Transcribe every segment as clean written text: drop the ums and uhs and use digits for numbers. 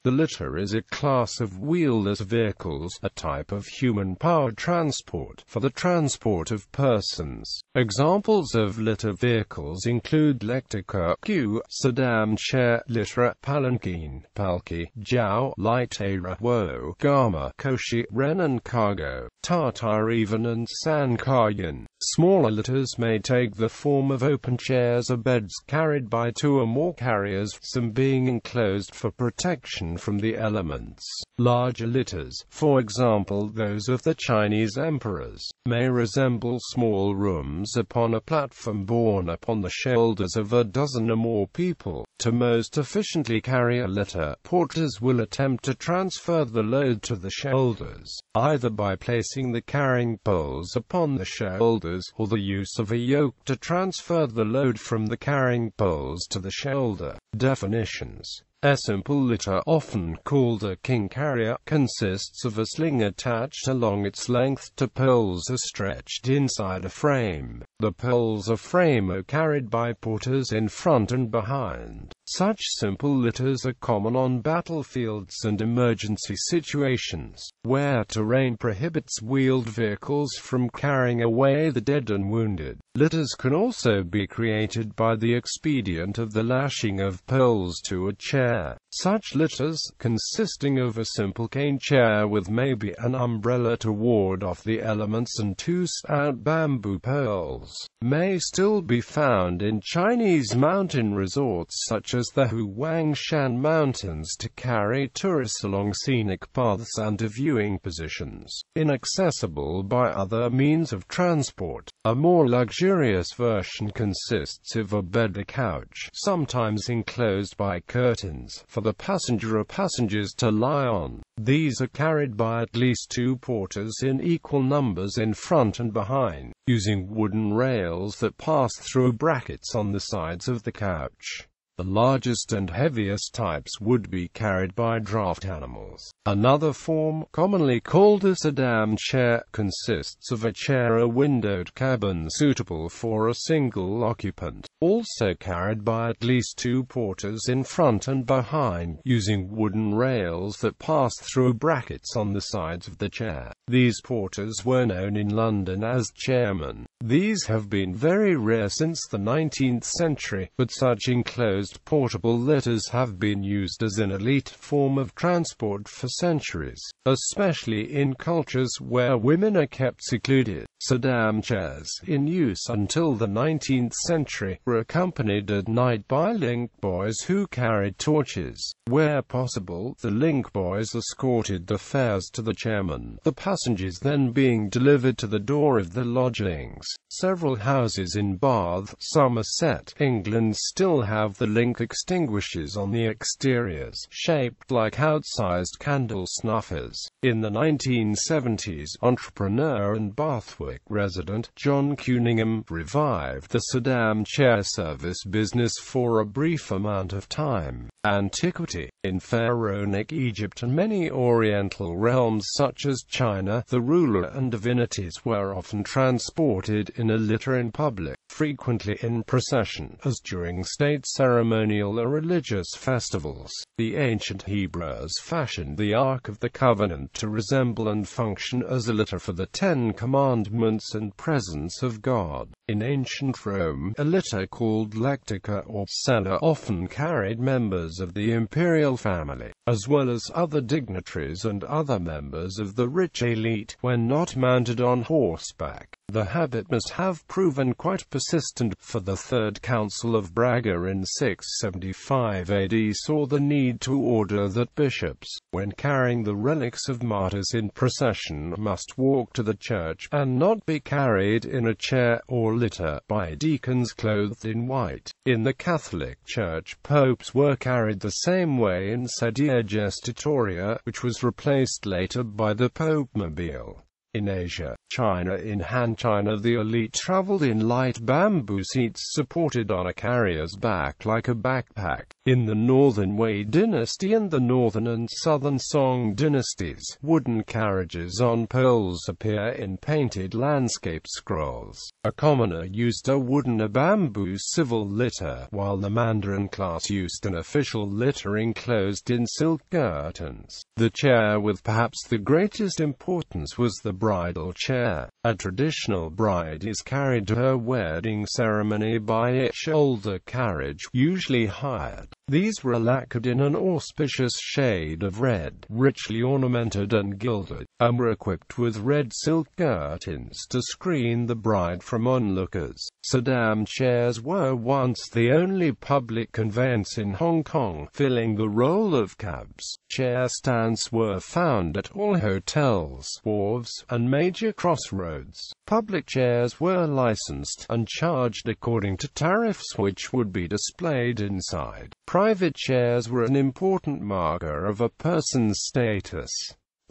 The litera is a class of wheelless vehicles, a type of human-powered transport, for the transport of persons. Examples of litter vehicles include lectica, kiệu, sedan, chair, litera, palanquin, palki, jiao, liteira, woke, gama, koshi, and kago, tahtırevan and sankayan. Smaller litters may take the form of open chairs or beds carried by two or more carriers, some being enclosed for protection from the elements. Larger litters, for example those of the Chinese emperors, may resemble small rooms upon a platform borne upon the shoulders of a dozen or more people. To most efficiently carry a litter, porters will attempt to transfer the load to the shoulders, either by placing the carrying poles upon the shoulders, or the use of a yoke to transfer the load from the carrying poles to the shoulder. Definitions. A simple litter, often called a king carrier, consists of a sling attached along its length to poles stretched inside a frame. The poles or frame are carried by porters in front and behind. Such simple litters are common on battlefields and emergency situations, where terrain prohibits wheeled vehicles from carrying away the dead and wounded. Litters can also be created by the expedient of the lashing of poles to a chair. Such litters, consisting of a simple cane chair with maybe an umbrella to ward off the elements and two stout bamboo poles, may still be found in Chinese mountain resorts such as the Huangshan Mountains to carry tourists along scenic paths and to viewing positions inaccessible by other means of transport. A more luxurious version consists of a bed or couch, sometimes enclosed by curtains, for the passenger or passengers to lie on. These are carried by at least two porters in equal numbers in front and behind, using wooden rails that pass through brackets on the sides of the couch. The largest and heaviest types would be carried by draft animals. Another form, commonly called a sedan chair, consists of a chair or windowed cabin suitable for a single occupant, also carried by at least two porters in front and behind, using wooden rails that pass through brackets on the sides of the chair. These porters were known in London as chairmen. These have been very rare since the 19th century, but such enclosed portable litters have been used as an elite form of transport for centuries, especially in cultures where women are kept secluded. Sedan chairs, in use until the 19th century, were accompanied at night by link boys who carried torches. Where possible, the link boys escorted the fares to the chairman, the passengers then being delivered to the door of the lodgings. Several houses in Bath, Somerset, England still have the link extinguishers on the exteriors, shaped like outsized candle snuffers. In the 1970s, entrepreneur and Bathwick resident John Cunningham revived the sedan chair service business for a brief amount of time. Antiquity. In pharaonic Egypt and many oriental realms such as China, the ruler and divinities were often transported in a litter in public, frequently in procession, as during state ceremonial or religious festivals. The ancient Hebrews fashioned the Ark of the Covenant to resemble and function as a litter for the Ten Commandments and presence of God. In ancient Rome, a litter called lectica or cellar often carried members of the imperial family, as well as other dignitaries and other members of the rich elite, when not mounted on horseback. The habit must have proven quite persistent, for the Third Council of Braga in 675 AD saw the need to order that bishops, when carrying the relics of martyrs in procession, must walk to the church, and not be carried in a chair or litter by deacons clothed in white. In the Catholic Church, popes were carried the same way in sedia gestatoria, which was replaced later by the popemobile. In Asia, China in Han China the elite traveled in light bamboo seats supported on a carrier's back like a backpack. In the Northern Wei dynasty and the Northern and Southern Song dynasties, wooden carriages on poles appear in painted landscape scrolls. A commoner used a wooden or bamboo civil litter, while the Mandarin class used an official litter enclosed in silk curtains. The chair with perhaps the greatest importance was the bridal chair. A traditional bride is carried to her wedding ceremony by a shoulder carriage, usually hired. These were lacquered in an auspicious shade of red, richly ornamented and gilded, and were equipped with red silk curtains to screen the bride from onlookers. Sedan chairs were once the only public conveyance in Hong Kong, filling the role of cabs. Chair stands were found at all hotels, wharves, and major crossroads. Public chairs were licensed and charged according to tariffs which would be displayed inside. Private chairs were an important marker of a person's status.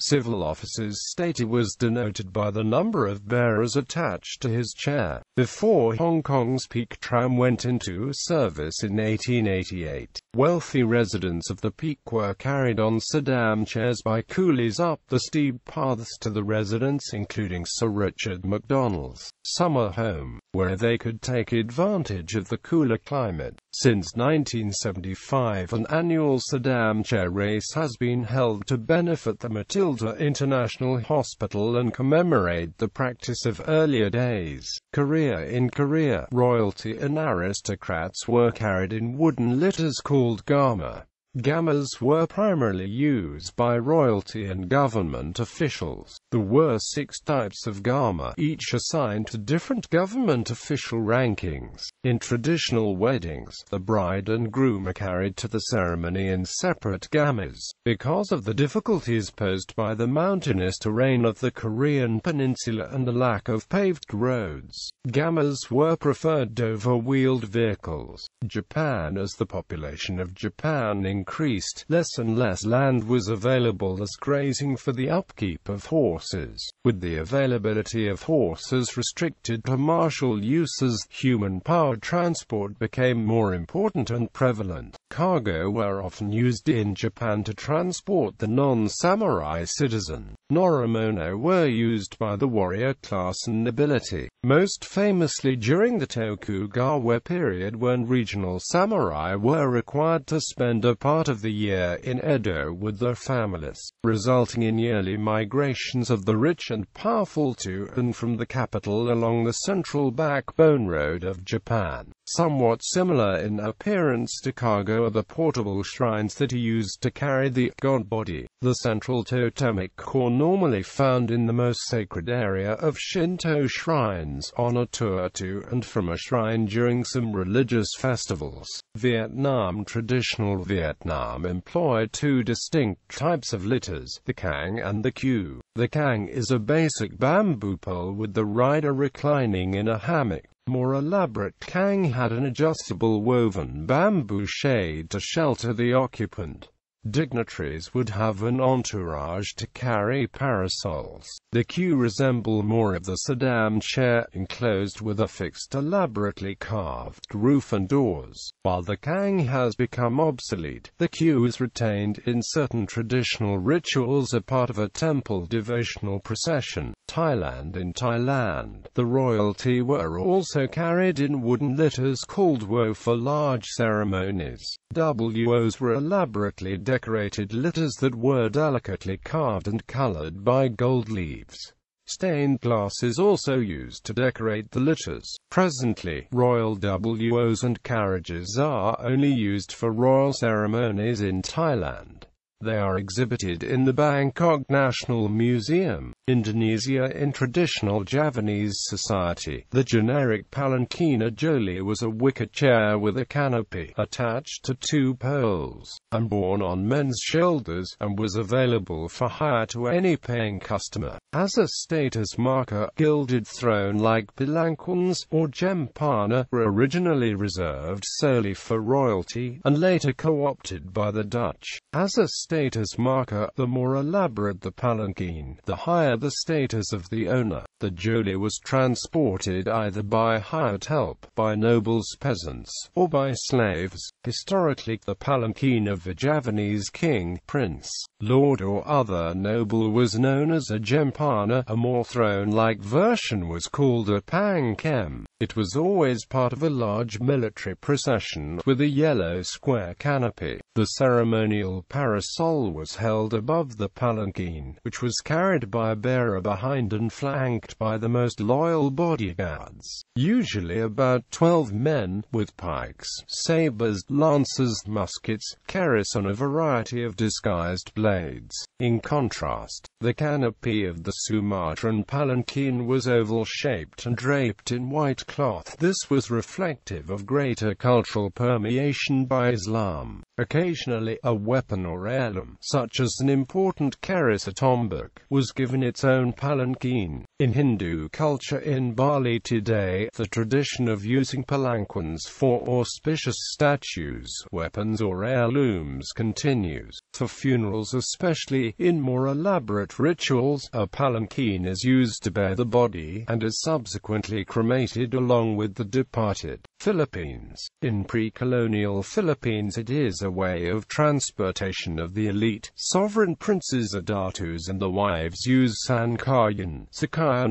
Civil officer's status was denoted by the number of bearers attached to his chair. Before Hong Kong's Peak Tram went into service in 1888, wealthy residents of the Peak were carried on sedan chairs by coolies up the steep paths to the residence, including Sir Richard Macdonald's summer home, where they could take advantage of the cooler climate. Since 1975, an annual sedan chair race has been held to benefit the Matilda International Hospital and commemorate the practice of earlier days. In Korea, royalty and aristocrats were carried in wooden litters called gama. Gamas were primarily used by royalty and government officials. There were 6 types of gama, each assigned to different government official rankings. In traditional weddings, the bride and groom are carried to the ceremony in separate gamas. Because of the difficulties posed by the mountainous terrain of the Korean peninsula and the lack of paved roads, gamas were preferred over wheeled vehicles. Japan. As the population of Japan increased, less and less land was available as grazing for the upkeep of horses. With the availability of horses restricted to martial uses, human-powered transport became more important and prevalent. Kago were often used in Japan to transport the non-samurai citizen. Noromono were used by the warrior class and nobility, most famously during the Tokugawa period when regional samurai were required to spend a part of the year in Edo with their families, resulting in yearly migrations of the rich and powerful to and from the capital along the central backbone road of Japan. Somewhat similar in appearance to kago are the portable shrines that are used to carry the god body. The central totemic core normally found in the most sacred area of Shinto shrines on a tour to and from a shrine during some religious festivals. Vietnam. Traditional Vietnam employed 2 distinct types of litters, the kang and the kiệu. The kang is a basic bamboo pole with the rider reclining in a hammock. More elaborate kang had an adjustable woven bamboo shade to shelter the occupant. Dignitaries would have an entourage to carry parasols. The kiệu resemble more of the sedan chair, enclosed with a fixed elaborately carved roof and doors. While the kang has become obsolete, the kiệu is retained in certain traditional rituals as part of a temple devotional procession. Thailand. In Thailand, the royalty were also carried in wooden litters called wo for large ceremonies. Wos were elaborately decorated litters that were delicately carved and colored by gold leaves. Stained glass is also used to decorate the litters. Presently, royal wos and carriages are only used for royal ceremonies in Thailand. They are exhibited in the Bangkok National Museum. Indonesia. In traditional Javanese society, the generic palanquin joli was a wicker chair with a canopy attached to 2 poles, and borne on men's shoulders, and was available for hire to any paying customer. As a status marker, gilded throne-like palanquins, or gempana, were originally reserved solely for royalty, and later co-opted by the Dutch. As a status marker. The more elaborate the palanquin, the higher the status of the owner. The joli was transported either by hired help, by nobles, peasants, or by slaves. Historically, the palanquin of a Javanese king, prince, lord or other noble was known as a jempana. A more throne-like version was called a palanquin. It was always part of a large military procession with a yellow square canopy. The ceremonial parasol was held above the palanquin, which was carried by a bearer behind and flanked by the most loyal bodyguards, usually about 12 men, with pikes, sabers, lances, muskets, keris and a variety of disguised blades. In contrast, the canopy of the Sumatran palanquin was oval-shaped and draped in white cloth. This was reflective of greater cultural permeation by Islam. Occasionally, a weapon or heirloom, such as an important keris or tombak, was given its own palanquin. In Hindu culture in Bali today, the tradition of using palanquins for auspicious statues, weapons or heirlooms continues. For funerals, especially in more elaborate rituals, a palanquin is used to bear the body, and is subsequently cremated along with the departed. Philippines. In pre-colonial Philippines, it is a way of transportation of the elite. Sovereign princes or datus and the wives use sankayan,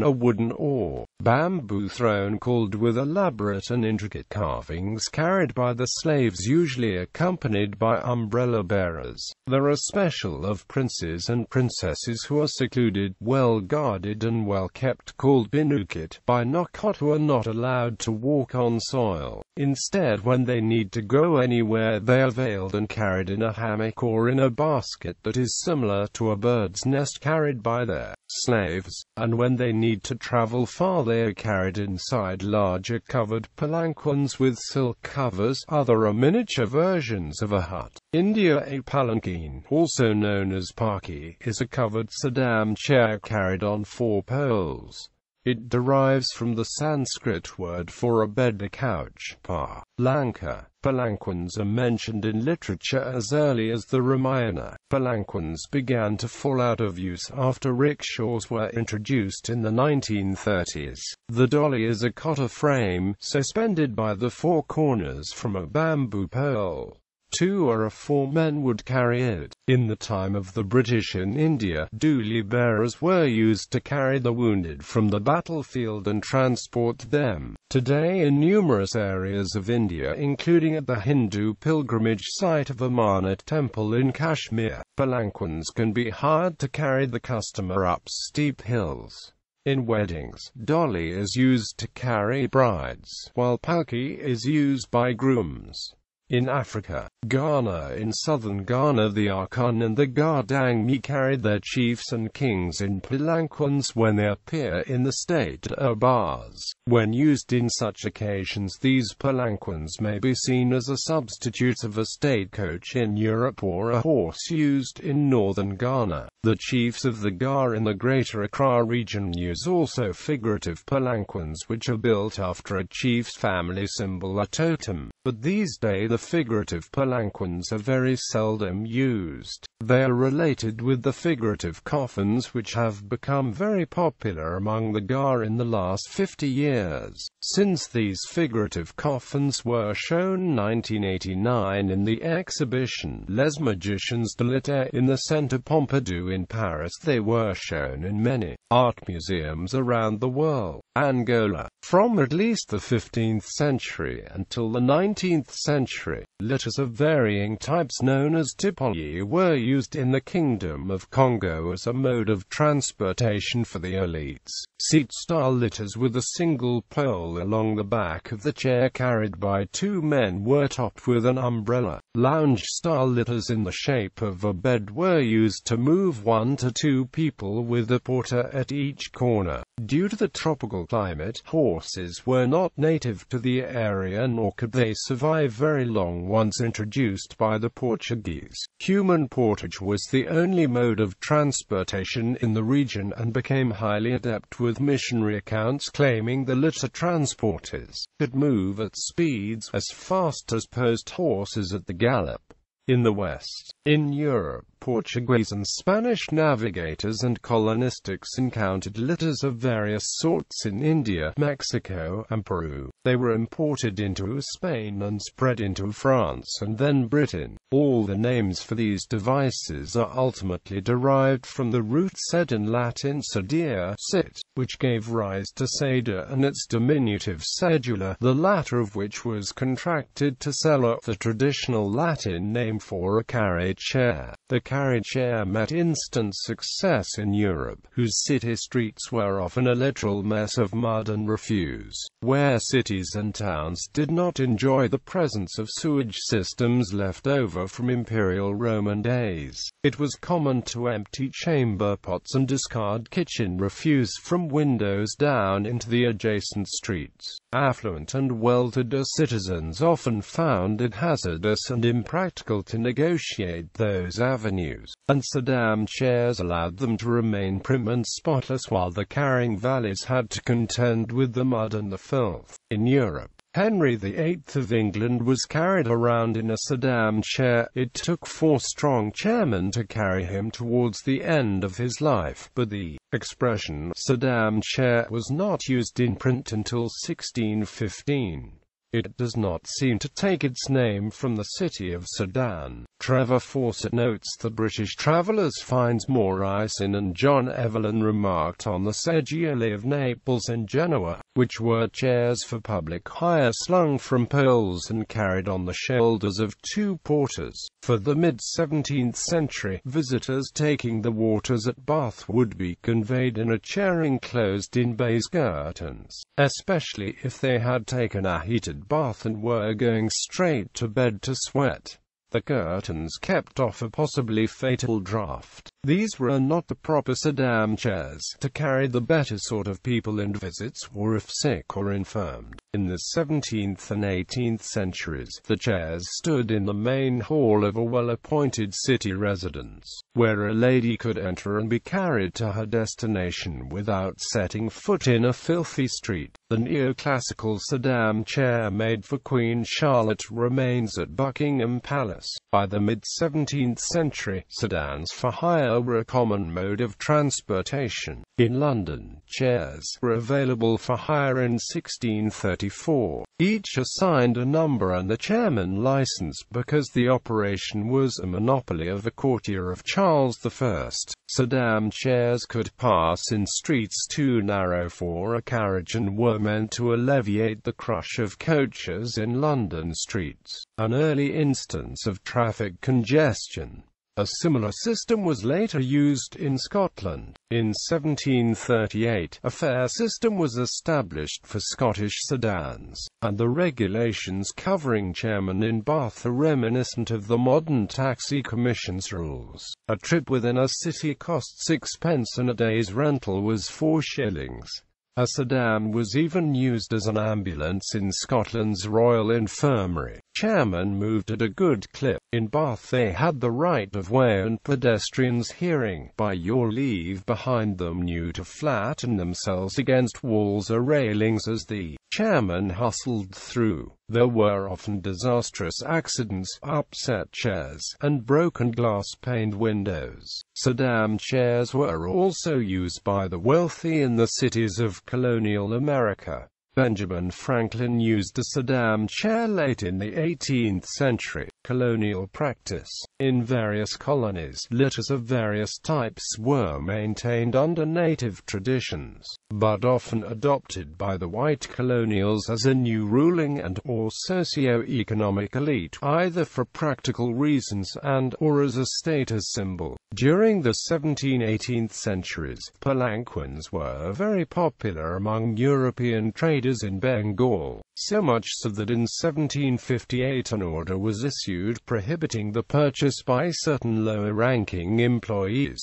a wooden or bamboo throne called with elaborate and intricate carvings carried by the slaves, usually accompanied by umbrella bearers. There are special of princes and princesses who are secluded, well guarded and well kept, called binukit, by Nakot, who are not allowed to walk on soil. Instead, when they need to go anywhere, they are veiled and carried in a hammock or in a basket that is similar to a bird's nest carried by their slaves, and when they need to travel far, they are carried inside larger covered palanquins with silk covers. Other are miniature versions of a hut. India. A palanquin, also known as palki, is a covered sedan chair carried on 4 poles. It derives from the Sanskrit word for a bed, a couch, palanka. Palanquins are mentioned in literature as early as the Ramayana. Palanquins began to fall out of use after rickshaws were introduced in the 1930s. The dolly is a cotta frame, suspended by the 4 corners from a bamboo pole. 2 or 4 men would carry it. In the time of the British in India, dooli bearers were used to carry the wounded from the battlefield and transport them. Today, in numerous areas of India, including at the Hindu pilgrimage site of Amarnath Temple in Kashmir, palanquins can be hired to carry the customer up steep hills. In weddings, dolly is used to carry brides, while palki is used by grooms. In Africa, Ghana. In southern Ghana, the Akan and the Gardangmi carried their chiefs and kings in palanquins when they appear in the state bars. When used in such occasions, these palanquins may be seen as a substitute of a stagecoach in Europe or a horse used in northern Ghana. The chiefs of the Ga in the Greater Accra region use also figurative palanquins, which are built after a chief's family symbol or totem. But these days, the figurative palanquins are very seldom used. They are related with the figurative coffins, which have become very popular among the Ga in the last 50 years. Since these figurative coffins were shown in 1989 in the exhibition Les Magiciens de Litera in the Centre Pompidou in Paris, they were shown in many art museums around the world. Angola. From at least the 15th century until the 19th century, litters of varying types known as tipoli were used in the Kingdom of Congo as a mode of transportation for the elites. Seat-style litters with a single pole along the back of the chair carried by 2 men were topped with an umbrella. Lounge-style litters in the shape of a bed were used to move 1 to 2 people with a porter at each corner. Due to the tropical climate, horses were not native to the area, nor could they survive very long once introduced by the Portuguese. Human portage was the only mode of transportation in the region and became highly adept, with missionary accounts claiming the litter transporters could move at speeds as fast as post horses at the gallop. In the West, in Europe, Portuguese and Spanish navigators and colonists encountered litters of various sorts in India, Mexico, and Peru. They were imported into Spain and spread into France and then Britain. All the names for these devices are ultimately derived from the root sedan, Latin sedere, sit, which gave rise to seda and its diminutive sedula, the latter of which was contracted to sella, the traditional Latin name for a carriage chair. The carriage chair met instant success in Europe, whose city streets were often a literal mess of mud and refuse. Where cities and towns did not enjoy the presence of sewage systems left over from imperial Roman days, it was common to empty chamber pots and discard kitchen refuse from windows down into the adjacent streets. Affluent and well-to-do citizens often found it hazardous and impractical to negotiate those avenues, and sedan chairs allowed them to remain prim and spotless while the carrying valets had to contend with the mud and the filth. In Europe, Henry VIII of England was carried around in a sedan chair. It took 4 strong chairmen to carry him towards the end of his life, but the expression sedan chair was not used in print until 1615. It does not seem to take its name from the city of Sedan. Trevor Fawcett notes that British travellers finds more ice in, and John Evelyn remarked on the seggiole of Naples and Genoa, which were chairs for public hire slung from poles and carried on the shoulders of 2 porters. For the mid-17th century, visitors taking the waters at Bath would be conveyed in a chair enclosed in baize curtains, especially if they had taken a heated bath and were going straight to bed to sweat. The curtains kept off a possibly fatal draught. These were not the proper sedan chairs to carry the better sort of people in visits, or if sick or infirmed. In the 17th and 18th centuries, the chairs stood in the main hall of a well-appointed city residence, where a lady could enter and be carried to her destination without setting foot in a filthy street. The neoclassical sedan chair made for Queen Charlotte remains at Buckingham Palace. By the mid-17th century, sedans for hire were a common mode of transportation. In London, chairs were available for hire in 1634. Each assigned a number and the chairman licence because the operation was a monopoly of a courtier of Charles I. Sedan chairs could pass in streets too narrow for a carriage and were meant to alleviate the crush of coaches in London streets, an early instance of traffic congestion. A similar system was later used in Scotland. In 1738, a fare system was established for Scottish sedans, and the regulations covering chairmen in Bath are reminiscent of the modern taxi commission's rules. A trip within a city cost 6p and a day's rental was 4 shillings. A sedan was even used as an ambulance in Scotland's Royal Infirmary. Chairmen moved at a good clip. In Bath they had the right of way and pedestrians hearing, by your leave behind them, knew to flatten themselves against walls or railings as the chairman hustled through. There were often disastrous accidents, upset chairs, and broken glass-paned windows. Sedan chairs were also used by the wealthy in the cities of colonial America. Benjamin Franklin used a sedan chair late in the 18th century. Colonial practice. In various colonies, litters of various types were maintained under native traditions, but often adopted by the white colonials as a new ruling and/or socio-economic elite, either for practical reasons and/or as a status symbol. During the 17th-18th centuries, palanquins were very popular among European traders in Bengal, so much so that in 1758 an order was issued prohibiting the purchase by certain lower-ranking employees.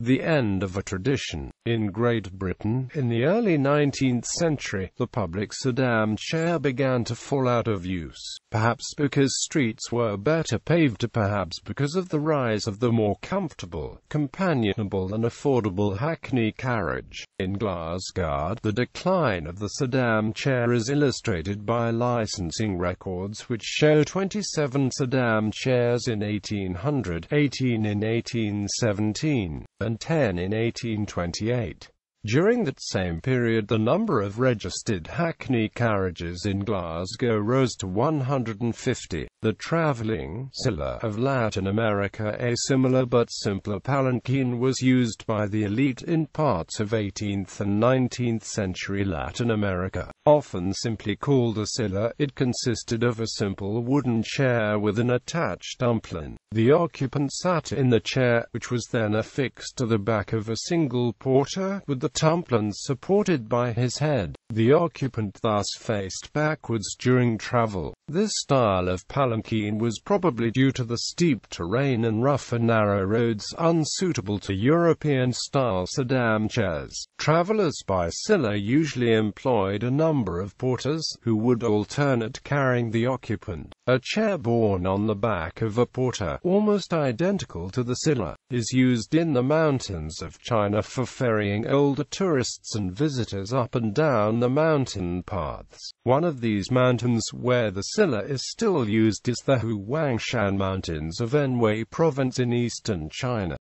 the end of a tradition. In Great Britain, in the early 19th century, the public sedan chair began to fall out of use, perhaps because streets were better paved, perhaps because of the rise of the more comfortable, companionable and affordable hackney carriage. In Glasgow, the decline of the sedan chair is illustrated by licensing records which show 27 sedan chairs in 1800, 18 in 1817, and 10 in 1828. During that same period, the number of registered hackney carriages in Glasgow rose to 150. The travelling silla of Latin America, a similar but simpler palanquin, was used by the elite in parts of 18th and 19th century Latin America. Often simply called a silla, it consisted of a simple wooden chair with an attached dumpling. The occupant sat in the chair, which was then affixed to the back of a single porter, with the tumplins supported by his head. The occupant thus faced backwards during travel. This style of palanquin was probably due to the steep terrain and rough and narrow roads unsuitable to European-style sedan chairs. Travelers by silla usually employed a number of porters, who would alternate carrying the occupant. A chair borne on the back of a porter, almost identical to the silla, is used in the mountains of China for ferrying older tourists and visitors up and down the mountain paths. One of these mountains where the silla is still used is the Huangshan Mountains of Anhui Province in eastern China.